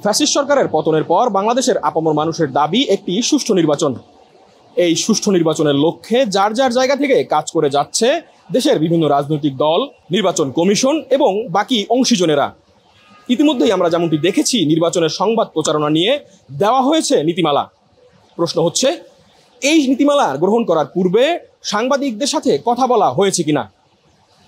Fascist সরকারের পতনের পর বাংলাদেশের আপামর মানুষের দাবি একটি সুষ্ঠু নির্বাচন। এই সুষ্ঠু নির্বাচনের লক্ষ্যে যার যার জায়গা থেকে কাজ করে যাচ্ছে দেশের বিভিন্ন রাজনৈতিক দল, নির্বাচন কমিশন এবং বাকি অংশীজনেরা। ইতিমধ্যেই আমরা যেমনটি দেখেছি, নির্বাচনের সংবাদ প্রচারণা নিয়ে দেওয়া হয়েছে নীতিমালা। প্রশ্ন হচ্ছে, এই নীতিমালা গ্রহণ করার পূর্বে সাংবাদিকদের সাথে কথা বলা হয়েছে কিনা।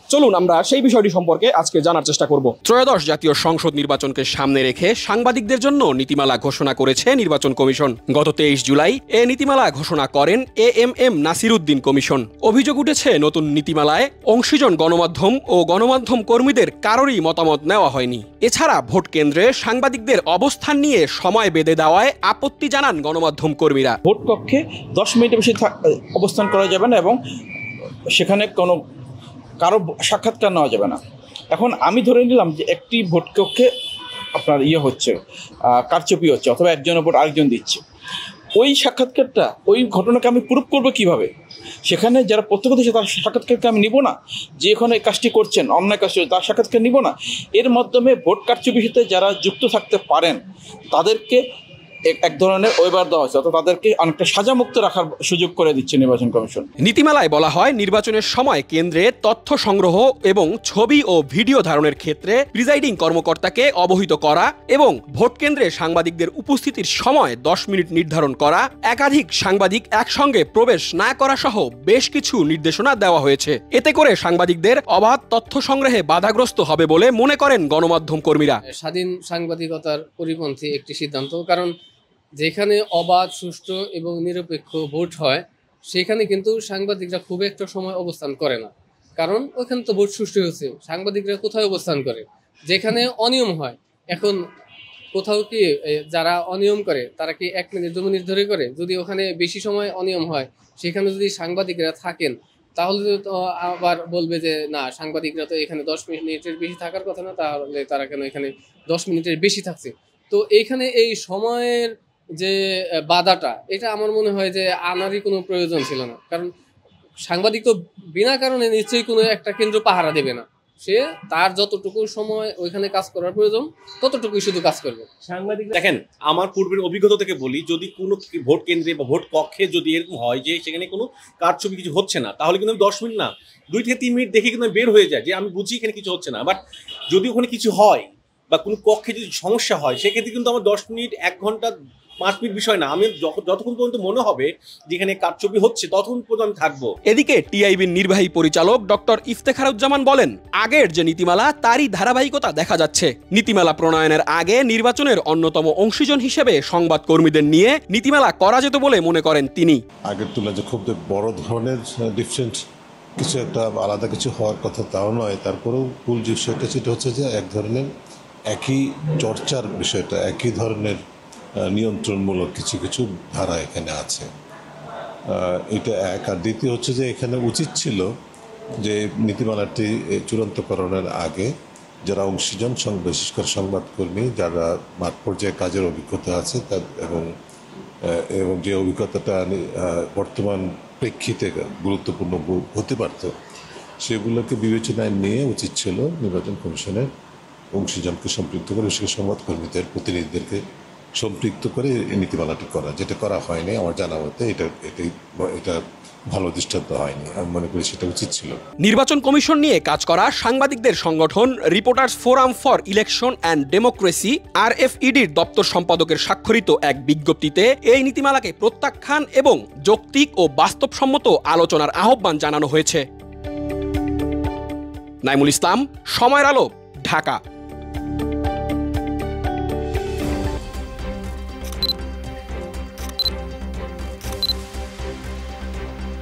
চলুন আমরা সেই বিষয়টি সম্পর্কে আজকে জানার চেষ্টা করব। ত্রয়োদশ জাতীয় সংসদ নির্বাচনকে সামনে রেখে সাংবাদিকদের জন্য নীতিমালা ঘোষণা করেছে নির্বাচন কমিশন। গত 23 জুলাই এ নীতিমালা ঘোষণা করেন এএমএম নাসির উদ্দিন কমিশন। অভিযোগ উঠেছে, নতুন নীতিমালায় অংশীজন গণমাধ্যম ও গণমাধ্যম কর্মীদের কারোরই মতামত নেওয়া হয়নি। এছাড়া ভোট কেন্দ্রে সাংবাদিকদের অবস্থান নিয়ে সময় বেঁধে দেওয়ায় আপত্তি জানান গণমাধ্যম কর্মীরা। ভোট কক্ষে 10 মিনিটের বেশি অবস্থান করা যাবে না এবং সেখানে কোনো কারো সাক্ষাৎকার নেওয়া যাবে না। এখন আমি ধরে নিলাম যে একটি ভোট কক্ষে আপনার হচ্ছে কারচুপি হচ্ছে, অথবা একজনের ভোট আরেকজন দিচ্ছে। ওই সাক্ষাৎকারটা, ওই ঘটনাকে আমি প্রুফ করবো কীভাবে? সেখানে যারা প্রত্যক্ষদর্শী তার সাক্ষাৎকারকে আমি নিব না, যে এখানে এই কাজটি করছেন, অন্যায় কাজটি তার সাক্ষাৎকার নিব না। এর মাধ্যমে ভোট কারচুপির সাথে যারা যুক্ত থাকতে পারেন তাদেরকে এক ধরনের ওয়েবার দেওয়া হচ্ছে, অর্থাৎ তাদেরকে অনেকটা সাজামুক্ত রাখার সুযোগ করে দিচ্ছে নির্বাচন কমিশন। নীতিমালায় বলা হয়, নির্বাচনের সময় কেন্দ্রে তথ্য সংগ্রহ এবং ছবি ও ভিডিও ধারণের ক্ষেত্রে প্রিজাইডিং কর্মকর্তাকে অবহিত করা এবং ভোট কেন্দ্রে সাংবাদিকদের উপস্থিতির সময় 10 মিনিট নির্ধারণ করা, একাধিক সাংবাদিক একসঙ্গে প্রবেশ না করা সহ বেশ কিছু নির্দেশনা দেওয়া হয়েছে। এতে করে সাংবাদিকদের অবাধ তথ্য সংগ্রহে বাধাগ্রস্ত হবে বলে মনে করেন গণমাধ্যম কর্মীরা। স্বাধীন সাংবাদিকতার পরিপন্থী একটি সিদ্ধান্ত, কারণ যেখানে অবাধ, সুষ্ঠু এবং নিরপেক্ষ ভোট হয় সেখানে কিন্তু সাংবাদিকরা খুব একটা সময় অবস্থান করে না, কারণ ওখানে তো ভোট সুষ্ঠু হচ্ছে। সাংবাদিকরা কোথায় অবস্থান করে? যেখানে অনিয়ম হয়। এখন কোথাও কি যারা অনিয়ম করে তারা কি 1 মিনিট 2 মিনিট ধরে করে? যদি ওখানে বেশি সময় অনিয়ম হয়, সেখানে যদি সাংবাদিকরা থাকেন তাহলে তো আবার বলবে যে না, সাংবাদিকরা তো এখানে 10 মিনিটের বেশি থাকার কথা না, তাহলে তারা কেন এখানে 10 মিনিটের বেশি থাকছে। তো এইখানে এই সময়ের যে বাধাটা, এটা আমার মনে হয় যে আনারই কোনো প্রয়োজন ছিল না, কারণ সাংবাদিক তো বিনা কারণে নিশ্চয়ই কোনো একটা কেন্দ্র পাহারা দেবে না। সে তার যতটুকু সময় ওইখানে কাজ করার প্রয়োজন ততটুকুই শুধু কাজ করবে। সাংবাদিক দেখেন, আমার পূর্বের অভিজ্ঞতা থেকে বলি, যদি কোনো ভোট কেন্দ্রে বা ভোট কক্ষে যদি এরকম হয় যে সেখানে কোনো কারচুপি কিছু হচ্ছে না, তাহলে কিন্তু 10 মিনিট না 2 থেকে 3 মিনিট দেখে কিন্তু বের হয়ে যায় যে আমি বুঝি এখানে কিছু হচ্ছে না। বাট যদি ওখানে কিছু হয় বা কোনো কক্ষে যদি সমস্যা হয়, সেক্ষেত্রে কিন্তু আমার 10 মিনিট 1 ঘন্টা 5 মিনিট বিষয় না, আমি যতক্ষণ পর্যন্ত মনে হবে যেখানে কারচুপি হচ্ছে ততক্ষণ পর্যন্ত আমি থাকবো। এদিকে টিআইবির নির্বাহী পরিচালক ডক্টর ইফতেখারুজ্জামান বলেন, আগের যে নীতিমালা তারই ধারাবাহিকতা দেখা যাচ্ছে। নীতিমালা প্রণয়নের আগে নির্বাচনের অন্যতম অংশীজন হিসেবে সংবাদ কর্মীদের নিয়ে নীতিমালা করা যেত বলে মনে করেন তিনি। আগের তুলনায় যে খুব বড় ধরনের ডিফারেন্ট কিছু একটা আলাদা কিছু হওয়ার কথা তাও নয়, তারপরেও মূল বিষয়টা যেটা হচ্ছে যে এক ধরনের একই চর্চার বিষয়টা, একই ধরনের নিয়ন্ত্রণমূলক কিছু কিছু ধারা এখানে আছে। এটা এক। আর দ্বিতীয় হচ্ছে যে এখানে উচিত ছিল যে নীতিমালাটি চূড়ান্তকরণের আগে যারা অংশীজন, বিশেষ করে সংবাদকর্মী, যারা মাঠ পর্যায়ে কাজের অভিজ্ঞতা আছে এবং যে অভিজ্ঞতাটা বর্তমান প্রেক্ষিতে গুরুত্বপূর্ণ হতে পারত, সেগুলোকে বিবেচনায় নিয়ে উচিত ছিল নির্বাচন কমিশনের অংশীজনকে সম্পৃক্ত করে, বিশেষ করে সংবাদকর্মীদের প্রতিনিধিদেরকে সম্পৃক্ত করে এই নীতিমালাটি করা, যেটা করা হয়নি আমার জানা মতে। এটা ভালো দৃষ্টান্ত হয়নি, আমি মনে করি সেটা উচিত ছিল। নির্বাচন কমিশন নিয়ে কাজ করা সাংবাদিকদের সংগঠন reporters forum for election and democracy RFEDর দপ্তর সম্পাদকের স্বাক্ষরিত এক বিজ্ঞপ্তিতে এই নীতিমালাকে প্রত্যাখ্যান এবং যৌক্তিক ও বাস্তবসম্মত আলোচনার আহ্বান জানানো হয়েছে। নাইমুল ইসলাম, সময়ের আলো, ঢাকা।